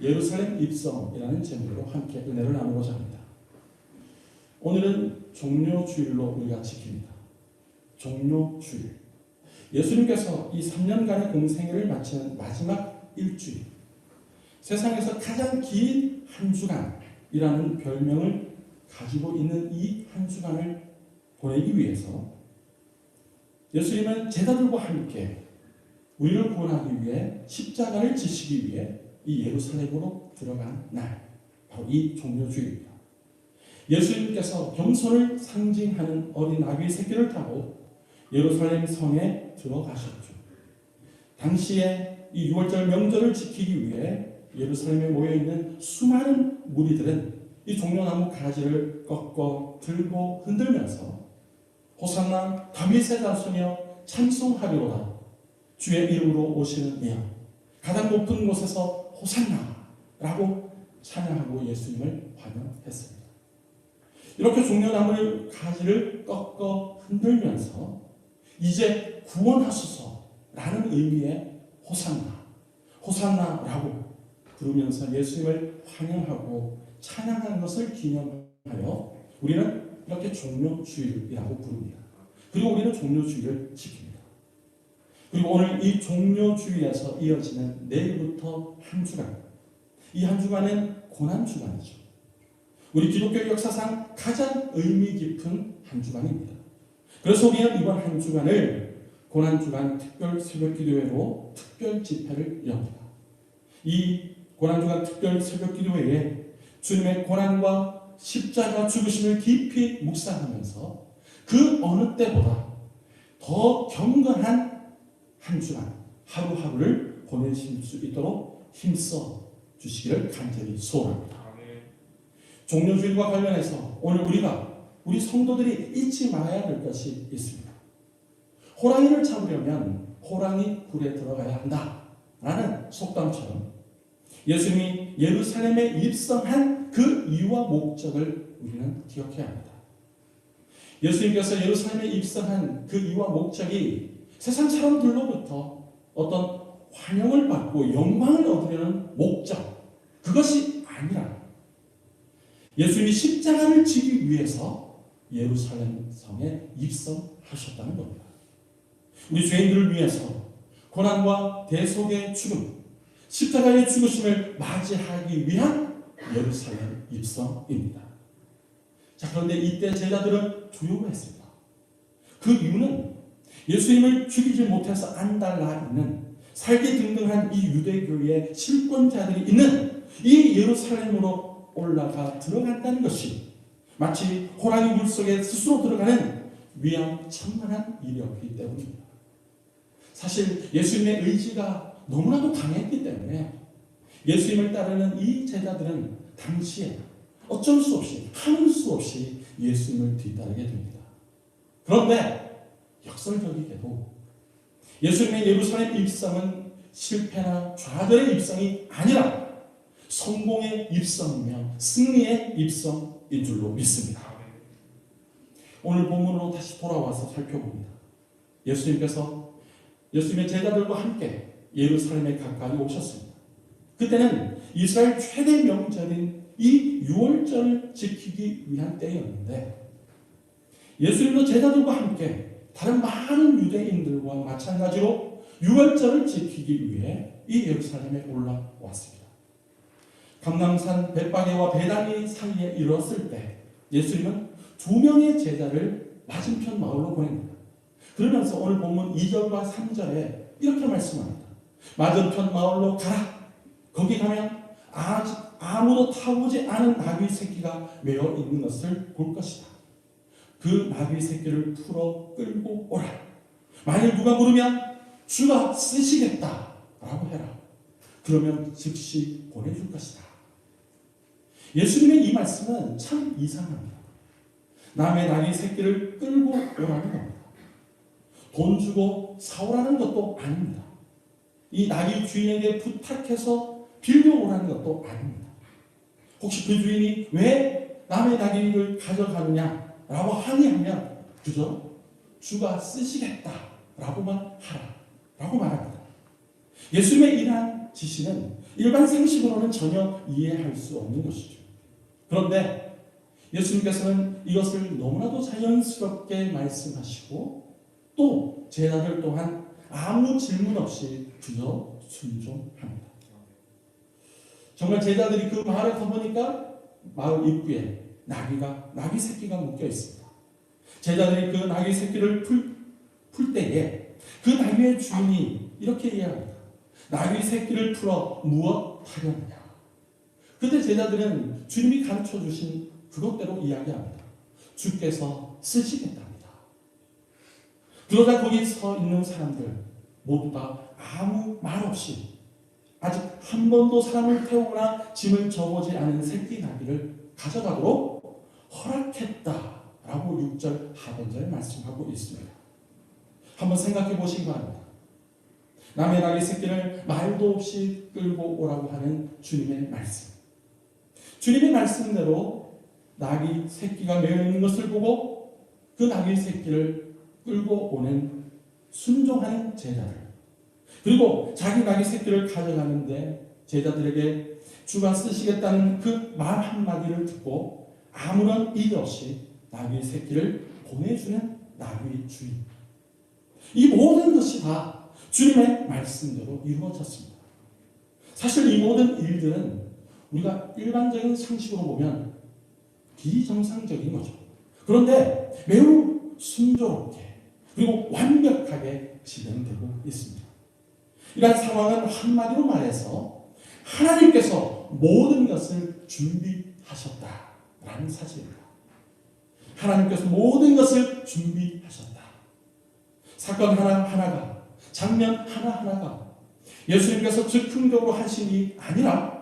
예루살렘 입성이라는 제목으로 함께 은혜를 나누고자 합니다. 오늘은 종료주일로 우리가 지킵니다. 종료주일. 예수님께서 이 3년간의 공생애를 마치는 마지막 일주일, 세상에서 가장 긴 한 주간이라는 별명을 가지고 있는 이 한 주간을 보내기 위해서 예수님은 제자들과 함께 우리를 구원하기 위해 십자가를 지시기 위해 이 예루살렘으로 들어간 날, 바로 이 종료주일입니다. 예수님께서 겸손을 상징하는 어린 아기 새끼를 타고 예루살렘 성에 들어가셨죠. 당시에 이 6월절 명절을 지키기 위해 예루살렘에 모여있는 수많은 무리들은 이 종려나무 가지를 꺾어 들고 흔들면서 호산나 다윗의 자손이여 찬송하리로다, 주의 이름으로 오시는 이여 가장 높은 곳에서 호산나라고 찬양하고 예수님을 환영했습니다. 이렇게 종려나무 가지를 꺾어 흔들면서 이제 구원하소서라는 의미의 호산나라고 부르면서 예수님을 환영하고 찬양하는 것을 기념하여 우리는 이렇게 종료주일이라고 부릅니다. 그리고 우리는 종료주일을 지킵니다. 그리고 오늘 이 종료주일에서 이어지는 내일부터 한 주간, 이 한 주간은 고난주간이죠. 우리 기독교 역사상 가장 의미 깊은 한 주간입니다. 그래서 우리는 이번 한 주간을 고난주간 특별 새벽기도회로 특별 집회를 엽니다. 이 고난주간 특별 새벽기도회에 주님의 고난과 십자가 죽으심을 깊이 묵상하면서 그 어느 때보다 더 경건한 한 주간, 하루하루를 보내실 수 있도록 힘써 주시기를 간절히 소원합니다. 종료주일과 관련해서 오늘 우리 성도들이 잊지 말아야 될 것이 있습니다. 호랑이를 잡으려면 호랑이 굴에 들어가야 한다라는 속담처럼 예수님이 예루살렘에 입성한 그 이유와 목적을 우리는 기억해야 합니다. 예수님께서 예루살렘에 입성한 그 이유와 목적이 세상 사람들로부터 어떤 환영을 받고 영광을 얻으려는 목적, 그것이 아니라 예수님이 십자가를 지기 위해서 예루살렘 성에 입성하셨다는 겁니다. 우리 죄인들을 위해서 고난과 대속의 죽음, 십자가의 죽으심을 맞이하기 위한 예루살렘 입성입니다. 자, 그런데 이때 제자들은 두려워했습니다. 그 이유는 예수님을 죽이지 못해서 안달나 있는 살기등등한 이 유대교의 실권자들이 있는 이 예루살렘으로 올라가 들어간다는 것이 마치 호랑이 물속에 스스로 들어가는 위험천만한 일이었기 때문입니다. 사실 예수님의 의지가 너무나도 강했기 때문에 예수님을 따르는 이 제자들은 당시에 어쩔 수 없이, 하는 수 없이 예수님을 뒤따르게 됩니다. 그런데 역설적이게도 예수님의 예루살렘 입성은 실패나 좌절의 입성이 아니라 성공의 입성이며 승리의 입성인 줄로 믿습니다. 오늘 본문으로 다시 돌아와서 살펴봅니다. 예수님의 제자들과 함께 예루살렘에 가까이 오셨습니다. 그때는 이스라엘 최대 명절인 이 6월절을 지키기 위한 때였는데 예수님도 제자들과 함께 다른 많은 유대인들과 마찬가지로 6월절을 지키기 위해 이 예루살렘에 올라왔습니다. 감람산 벳바게와 베다니 사이에 이르렀을 때 예수님은 2명의 제자를 맞은편 마을로 보냅니다. 그러면서 오늘 본문 2절과 3절에 이렇게 말씀합니다. 맞은편 마을로 가라. 거기 가면 아무도 타보지 않은 나귀 새끼가 메어 있는 것을 볼 것이다. 그 나귀 새끼를 풀어 끌고 오라. 만일 누가 물으면 주가 쓰시겠다라고 해라. 그러면 즉시 보내줄 것이다. 예수님의 이 말씀은 참 이상합니다. 남의 나귀 새끼를 끌고 오라는 겁니다. 돈 주고 사오라는 것도 아닙니다. 이 나귀 주인에게 부탁해서 빌려오라는 것도 아닙니다. 혹시 그 주인이 왜 남의 나귀를 가져가느냐라고 항의하면 그저 주가 쓰시겠다라고만 하라라고 말합니다. 예수님의 이러한 지시는 일반 상식으로는 전혀 이해할 수 없는 것이죠. 그런데 예수님께서는 이것을 너무나도 자연스럽게 말씀하시고 또 제자들 또한 아무 질문 없이 그저 순종합니다. 정말 제자들이 그 마을에 가보니까 마을 입구에 나귀 새끼가 묶여 있습니다. 제자들이 그 나귀 새끼를 풀 때에 그 나귀의 주인이 이렇게 이야기합니다. 나귀 새끼를 풀어 무엇 하려느냐. 그때 제자들은 주님이 가르쳐 주신 그것대로 이야기합니다. 주께서 쓰시겠답니다. 그러자 거기 서 있는 사람들 모두 다 아무 말 없이 아직 한 번도 사람을 태우거나 짐을 져보지 않은 새끼 나귀를 가져가도록 허락했다라고 6절 하반절에 말씀하고 있습니다. 한번 생각해 보시기 바랍니다. 남의 나귀 새끼를 말도 없이 끌고 오라고 하는 주님의 말씀. 주님의 말씀대로 나귀 새끼가 매여 있는 것을 보고 그 나귀 새끼를 끌고 오는 순종하는 제자들. 그리고 자기 나귀 새끼를 가져가는데 제자들에게 주가 쓰시겠다는 그 말 한마디를 듣고 아무런 일 없이 나귀 새끼를 보내주는 나귀 주인. 이 모든 것이 다 주님의 말씀대로 이루어졌습니다. 사실 이 모든 일들은 우리가 일반적인 상식으로 보면 비정상적인 거죠. 그런데 매우 순조롭게 그리고 완벽하게 진행되고 있습니다. 이러한 상황은 한마디로 말해서 하나님께서 모든 것을 준비하셨다라는 사실입니다. 하나님께서 모든 것을 준비하셨다. 사건 하나하나가, 장면 하나하나가 예수님께서 즉흥적으로 하신 일이 아니라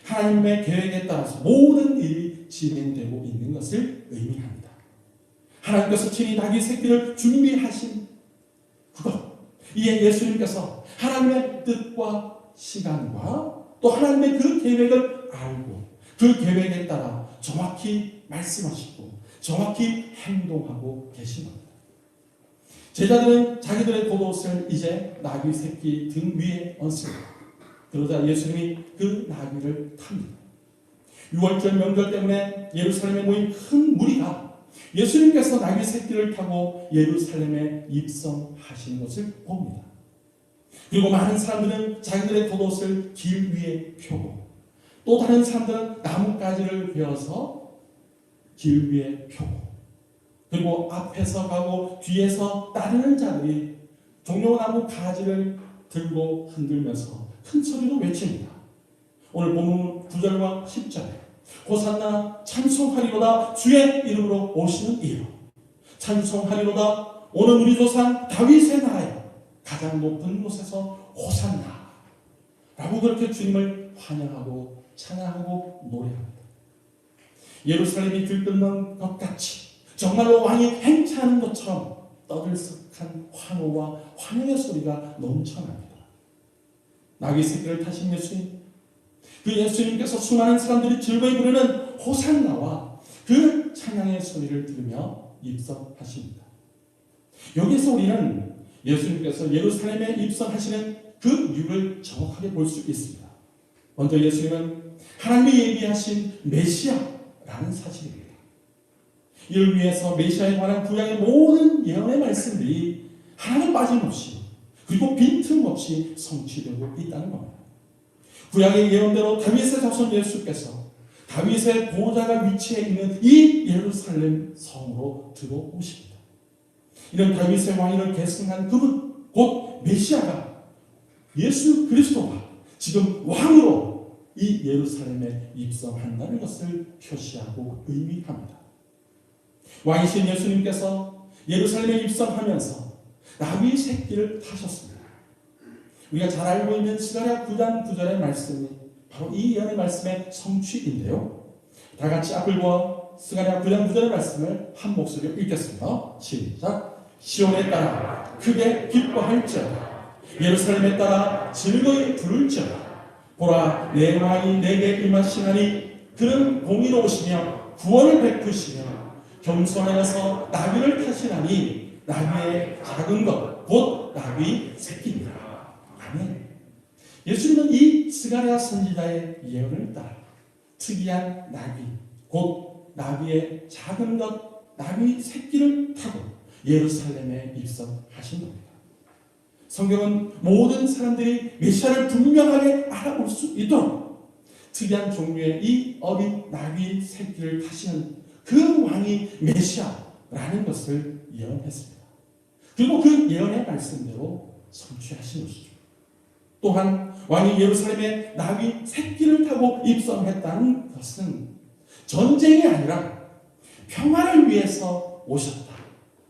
하나님의 계획에 따라서 모든 일이 진행되고 있는 것을 의미합니다. 하나님께서 친히 나귀 새끼를 준비하신 그것, 이에 예수님께서 하나님의 뜻과 시간과 또 하나님의 그 계획을 알고 그 계획에 따라 정확히 말씀하시고 정확히 행동하고 계신 겁니다. 제자들은 자기들의 겉옷을 이제 나귀 새끼 등 위에 얹습니다. 그러자 예수님이 그 나귀를 탑니다. 6월절 명절 때문에 예루살렘에 모인 큰 무리가 예수님께서 나귀 새끼를 타고 예루살렘에 입성하신 것을 봅니다. 그리고 많은 사람들은 자기들의 겉옷을 길 위에 펴고 또 다른 사람들은 나뭇가지를 베어서 길 위에 펴고 그리고 앞에서 가고 뒤에서 따르는 자들이 종려나무 가지를 들고 흔들면서 큰 소리로 외칩니다. 오늘 본문 9절과 10절에 호산나 찬송하리로다 주의 이름으로 오시는 이요 찬송하리로다 오늘 우리 조상 다윗의 나라에 가장 높은 곳에서 호산나 라고 그렇게 주님을 환영하고 찬양하고 노래합니다. 예루살렘이 들끓는 것 같이 정말로 왕이 행차하는 것처럼 떠들썩한 환호와 환영의 소리가 넘쳐납니다. 나귀 새끼를 타신 예수님, 그 예수님께서 수많은 사람들이 즐거이 부르는 호산나와 그 찬양의 소리를 들으며 입성하십니다. 여기서 우리는 예수님께서 예루살렘에 입성하시는 그 이유를 정확하게 볼 수 있습니다. 먼저 예수님은 하나님이 예비하신 메시아라는 사실입니다. 이를 위해서 메시아에 관한 구약의 모든 예언의 말씀들이 하나도 빠짐없이 그리고 빈틈없이 성취되고 있다는 겁니다. 구약의 예언대로 다윗의 자손 예수께서 다윗의 보좌가 위치해 있는 이 예루살렘 성으로 들어오십니다. 이런 다윗의 왕위를 계승한 그분 곧 메시아가 예수 그리스도가 지금 왕으로 이 예루살렘에 입성한다는 것을 표시하고 의미합니다. 왕이신 예수님께서 예루살렘에 입성하면서 나귀 새끼를 타셨습니다. 우리가 잘 알고 있는 스가랴 9장 9절의 말씀이 바로 이 예언의 말씀의 성취인데요. 다 같이 앞을 보아 스가랴 9장 9절의 말씀을 한 목소리로 읽겠습니다. 시작. 시온에 따라 크게 기뻐할지어다. 예루살렘에 따라 즐거이 부를지어다. 보라 내 왕이 내게 임하시나니 그는 공의로우시며 구원을 베푸시며 겸손하여서 나귀를 타시나니 나귀의 작은 것 곧 나귀 새끼니라. 아멘. 예수님은 이 스가랴 선지자의 예언을 따라 특이한 나귀, 곧 나귀의 작은 것, 나귀 새끼를 타고 예루살렘에 입성하신 겁니다. 성경은 모든 사람들이 메시아를 분명하게 알아볼 수 있도록 특이한 종류의 이 어린 나귀 새끼를 타시는 그 왕이 메시아라는 것을 예언했습니다. 그리고 그 예언의 말씀대로 성취하신 것이죠. 또한 왕이 예루살렘에 나귀 새끼를 타고 입성했다는 것은 전쟁이 아니라 평화를 위해서 오셨다.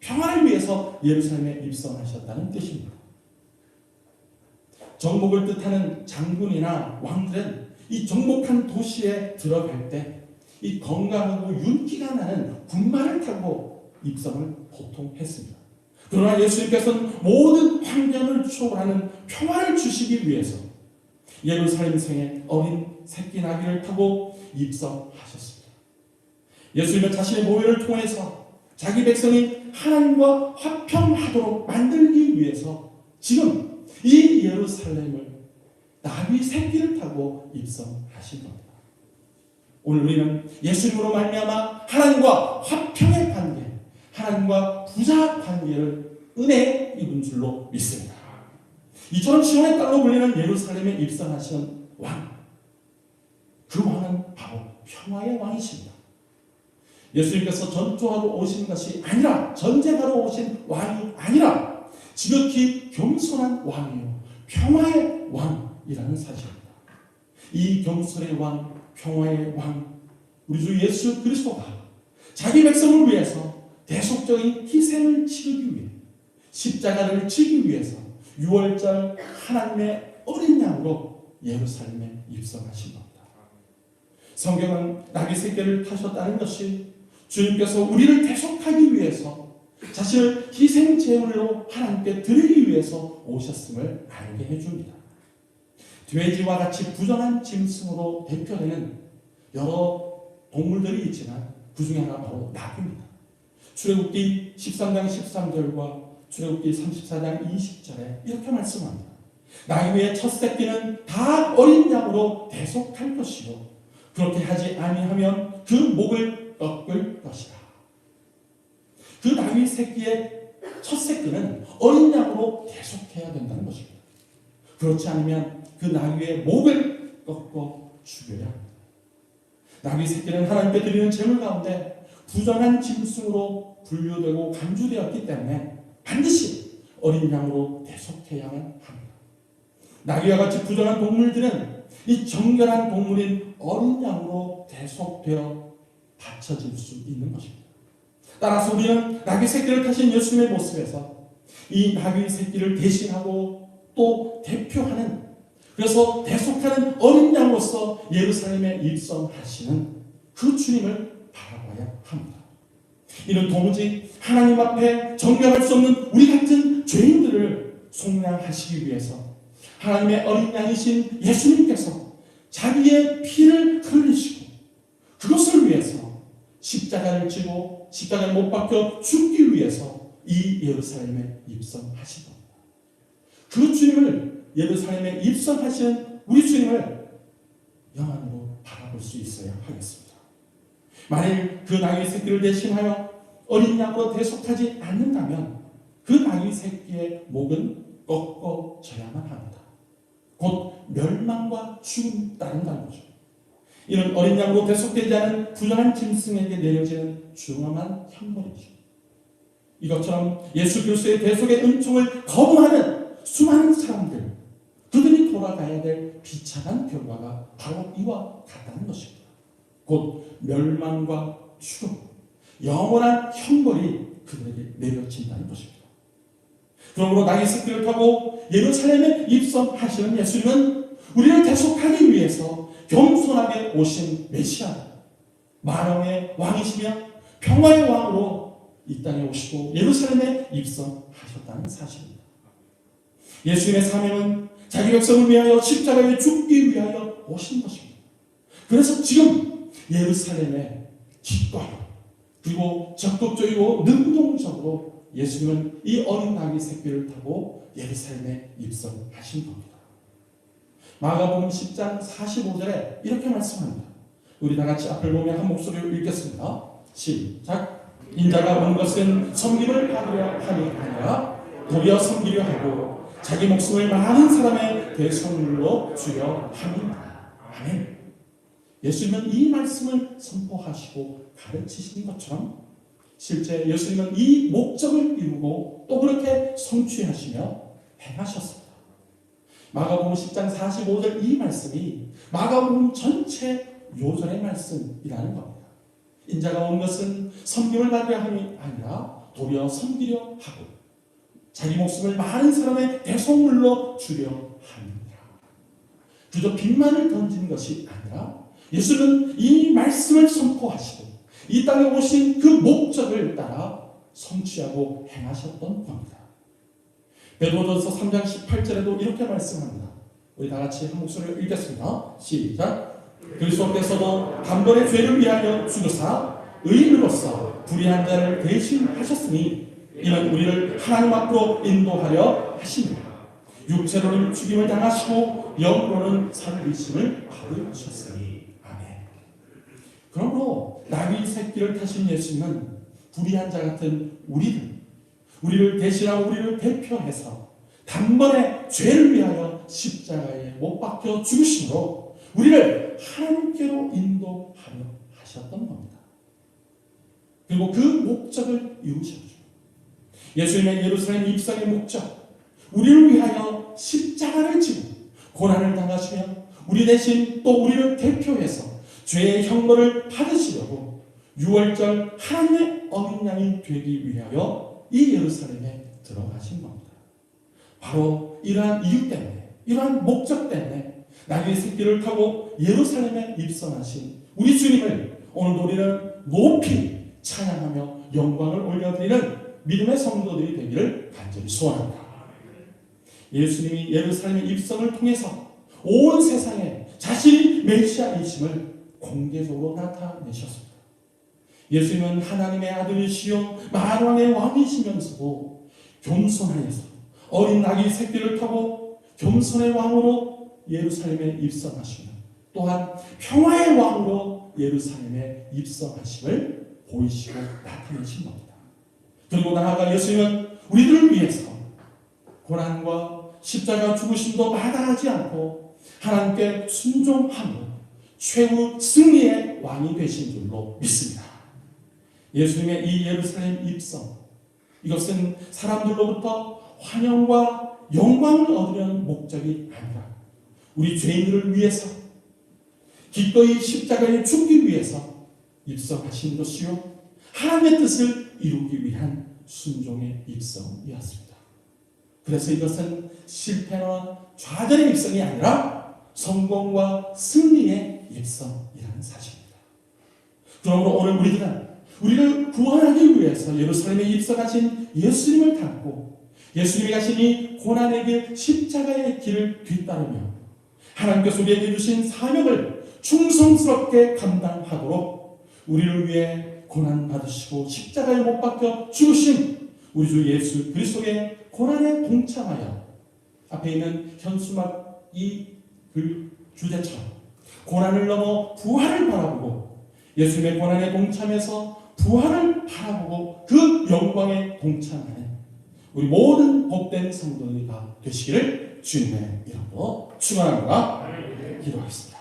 평화를 위해서 예루살렘에 입성하셨다는 뜻입니다. 정복을 뜻하는 장군이나 왕들은 이 정복한 도시에 들어갈 때 이 건강하고 윤기가 나는 군마를 타고 입성을 보통 했습니다. 그러나 예수님께서는 모든 환경을 초월하는 평화를 주시기 위해서 예루살렘 성에 어린 새끼 나귀를 타고 입성하셨습니다. 예수님은 자신의 보혈을 통해서 자기 백성이 하나님과 화평하도록 만들기 위해서 지금 이 예루살렘을 나귀 새끼를 타고 입성하신 겁니다. 오늘 우리는 예수님으로 말미암아 하나님과 화평의 관계, 하나님과 부자 관계를 은혜 입은 줄로 믿습니다. 이처럼 시온의 땅으로 불리는 예루살렘에 입성하신 왕, 그 왕은 바로 평화의 왕이십니다. 예수님께서 전투하러 오신 것이 아니라, 전쟁하러 오신 왕이 아니라 지극히 겸손한 왕이요 평화의 왕이라는 사실입니다. 이 겸손의 왕, 평화의 왕, 우리 주 예수 그리스도가 자기 백성을 위해서 대속적인 희생을 치르기 위해, 십자가를 지기 위해서 6월절 하나님의 어린 양으로 예루살렘에 입성하신 겁니다. 성경은 나귀 새끼를 타셨다는 것이 주님께서 우리를 대속하기 위해서 자신을 희생 제물로 하나님께 드리기 위해서 오셨음을 알게 해줍니다. 돼지와 같이 부정한 짐승으로 대표되는 여러 동물들이 있지만 그 중에 하나가 바로 나귀입니다. 출애굽기 13장 13절과 출애굽기 34장 20절에 이렇게 말씀합니다. 나귀의 첫 새끼는 다 어린 양으로 대속할 것이요 그렇게 하지 아니하면 그 목을 꺾을 것이다. 그 나귀 새끼의 첫 새끼는 어린 양으로 대속해야 된다는 것입니다. 그렇지 않으면 그 나귀의 목을 꺾어 죽여야 합니다. 나귀 새끼는 하나님께 드리는 제물 가운데 부정한 짐승으로 분류되고 간주되었기 때문에 반드시 어린 양으로 대속해야만 합니다. 나귀와 같이 부정한 동물들은 이 정결한 동물인 어린 양으로 대속되어 바쳐질 수 있는 것입니다. 따라서 우리는 나귀 새끼를 타신 예수님의 모습에서 이 나귀 새끼를 대신하고 또 대표하는, 그래서 대속하는 어린 양으로서 예루살렘에 입성하시는 그 주님을 바라봐야 합니다. 이는 도무지 하나님 앞에 정결할 수 없는 우리 같은 죄인들을 속량하시기 위해서 하나님의 어린 양이신 예수님께서 자기의 피를 흘리시고 그것을 위해서 십자가를 지고 십자가에 못 박혀 죽기 위해서 이 예루살렘에 입성하신 겁니다. 그 주님을, 예루살렘에 입성하시는 우리 주님을 영안으로 바라볼 수 있어야 하겠습니다. 만일 그 나귀 새끼를 대신하여 어린 양으로 대속하지 않는다면 그 나귀 새끼의 목은 꺾어져야만 합니다. 곧 멸망과 죽음이 따른다는 거죠. 이는 어린 양으로 대속되지 않은 부정한 짐승에게 내려지는 중엄한 형벌이죠. 이것처럼 예수 그리스도의 대속의 은총을 거부하는 수많은 사람들, 그들이 돌아가야 될 비참한 결과가 바로 이와 같다는 것입니다. 곧 멸망과 죽음, 영원한 형벌이 그들에게 내려진다는 것입니다. 그러므로 나귀 새끼를 타고 예루살렘에 입성하시는 예수님은 우리를 대속하기 위해서 겸손하게 오신 메시아, 만왕의 왕이시며 평화의 왕으로 이 땅에 오시고 예루살렘에 입성하셨다는 사실입니다. 예수님의 사명은 자기 백성을 위하여 십자가에 죽기 위하여 오신 것입니다. 그래서 지금 예루살렘에 기뻐하여 그리고 적극적이고 능동적으로 예수님은 이 어린 나귀 새끼를 타고 예루살렘에 입성하신 겁니다. 마가복음 10장 45절에 이렇게 말씀합니다. 우리 다 같이 앞을 보며 한 목소리로 읽겠습니다. 시작. 인자가 온 것은 섬김을 받으려 함이 아니라 도리어 섬기려 하고 자기 목숨을 많은 사람의 대성물로 주려 함이다. 아멘. 예수님은 이 말씀을 선포하시고 가르치신 것처럼 실제 예수님은 이 목적을 이루고 또 그렇게 성취하시며 행하셨습니다. 마가복음 10장 45절 이 말씀이 마가복음 전체 요절의 말씀이라는 겁니다. 인자가 온 것은 섬김을 받으려 함이 아니라 도리어 섬기려 하고 자기 목숨을 많은 사람의 대속물로 주려 합니다. 그저 빈말을 던진 것이 아니라 예수는 이 말씀을 선포하시고 이 땅에 오신 그 목적을 따라 성취하고 행하셨던 겁니다. 베드로전서 3장 18절에도 이렇게 말씀합니다. 우리 다 같이 한 목소리로 읽겠습니다. 시작. 그리스도께서도 단번에 죄를 위하여 죽으사 의인으로서 불의한 자를 대신하셨으니 이는 우리를 하나님 앞으로 인도하려 하십니다. 육체로는 죽임을 당하시고 영으로는 살리심을 받으셨으니. 아멘. 그러므로 나귀 새끼를 타신 예수님은 불의한 자 같은 우리를 대신하고 우리를 대표해서 단번에 죄를 위하여 십자가에 못 박혀 죽으심으로 우리를 하나님께로 인도하려 하셨던 겁니다. 그리고 그 목적을 이루셨죠. 예수님의 예루살렘 입성의 목적, 우리를 위하여 십자가를 지고 고난을 당하시며 우리 대신 또 우리를 대표해서 죄의 형벌을 받으시려고 6월절 하나님의 어린 양이 되기 위하여 이 예루살렘에 들어가신 겁니다. 바로 이러한 이유 때문에, 이러한 목적 때문에 나귀의 새끼를 타고 예루살렘에 입성하신 우리 주님을 오늘도 우리는 높이 찬양하며 영광을 올려드리는 믿음의 성도들이 되기를 간절히 소원합니다. 예수님이 예루살렘의 입성을 통해서 온 세상에 자신이 메시아이심을 공개적으로 나타내셨습니다. 예수님은 하나님의 아들이시요 만왕의 왕이시면서도 겸손하여서 어린 나귀 새끼를 타고 겸손의 왕으로 예루살렘에 입성하시며 또한 평화의 왕으로 예루살렘에 입성하심을 보이시고 나타내신 겁니다. 그리고 나아가 예수님은 우리들을 위해서 고난과 십자가 죽으심도 마다하지 않고 하나님께 순종함으로 최후 승리의 왕이 되신 줄로 믿습니다. 예수님의 이 예루살렘 입성, 이것은 사람들로부터 환영과 영광을 얻으려는 목적이 아니라 우리 죄인들을 위해서 기꺼이 십자가에 죽기 위해서 입성하신 것이요 하나님의 뜻을 이루기 위한 순종의 입성이었습니다. 그래서 이것은 실패나 좌절의 입성이 아니라 성공과 승리의 입성이라는 사실입니다. 그러므로 오늘 우리를 구원하기 위해서 예루살렘에 입성하신 예수님을 닮고 예수님이 가신 이 고난의 길 십자가의 길을 뒤따르며 하나님께서 우리에게 주신 사명을 충성스럽게 감당하도록 우리를 위해 고난받으시고 십자가에 못 박혀 죽으신 우리 주 예수 그리스도의 고난에 동참하여 앞에 있는 현수막 이 주제처럼 고난을 넘어 부활을 바라보고 예수님의 고난에 동참해서 부활을 바라보고 그 영광에 동참하는 우리 모든 복된 성도들이 다 되시기를 주님의 이름으로 축원합니다. 기도하겠습니다.